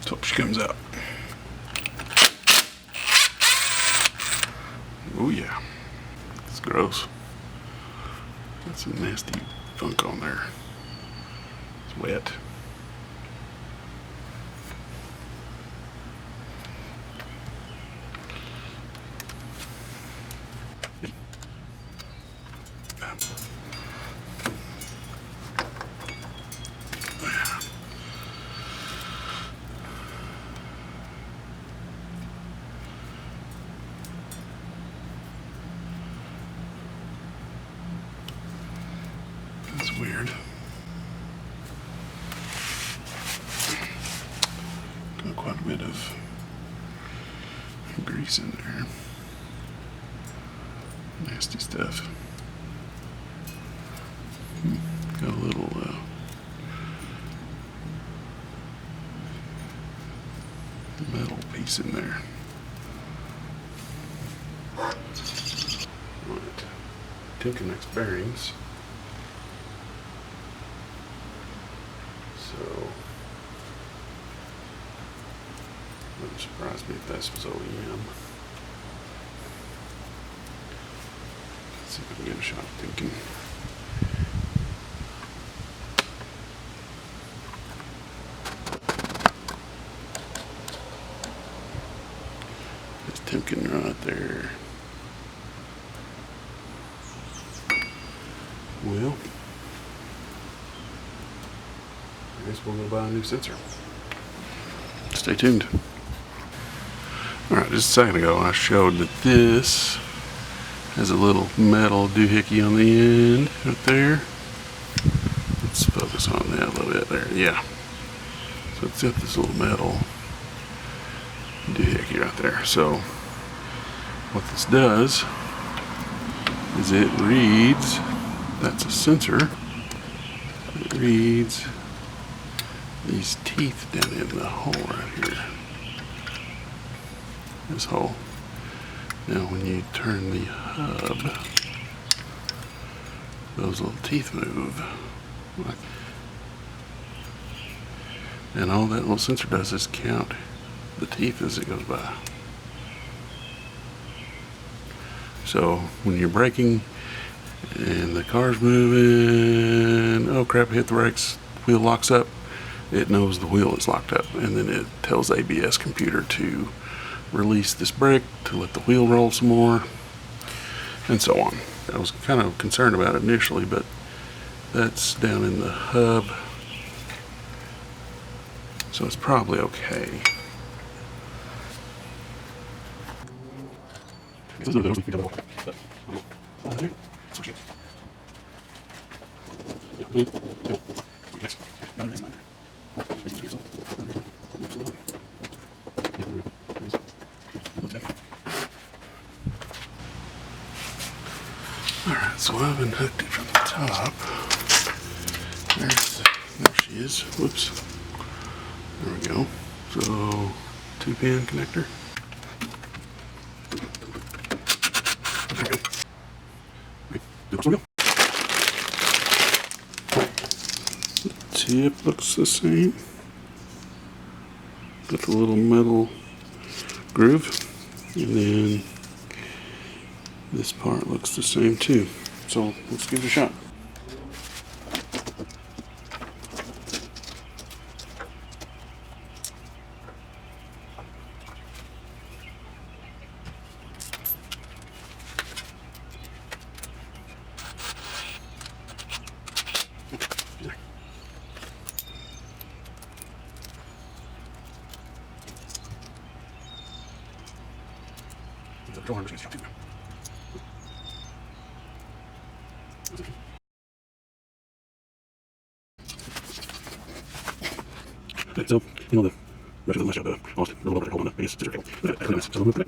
So she comes out. Oh yeah, it's gross. Got some nasty funk on there. It's wet. That's weird. Got quite a bit of grease in there. Nasty stuff. Got a little metal piece in there. Right. Tinkerneck's bearings. So, wouldn't surprise me if this was OEM. Let's see if we can get a shot of Timken. There's Timken right there. Well, I guess we're going to buy a new sensor. Stay tuned. Alright, just a second ago I showed that this has a little metal doohickey on the end right there. Let's focus on that a little bit there. Yeah. So it's got this little metal doohickey right there. So what this does is it reads, that's a sensor, it reads these teeth down in the hole right here. This hole. Now when you turn the hub, those little teeth move. And all that little sensor does is count the teeth as it goes by. So when you're braking and the car's moving, oh crap, hit the brakes, wheel locks up, it knows the wheel is locked up, and then it tells the ABS computer to release this brake to let the wheel roll some more, and so on. I was kind of concerned about it initially, but that's down in the hub, so it's probably okay. Alright, so I've unhooked it from the top. There she is. Whoops. There we go. So, 2-pin connector. The tip looks the same. Got the little metal groove, and then this part looks the same too. So let's give it a shot. the drawer, I'm just going to see okay, so, the rest of the much of the Austin, a little bit hold on the biggest scissor cable. So I'll move it.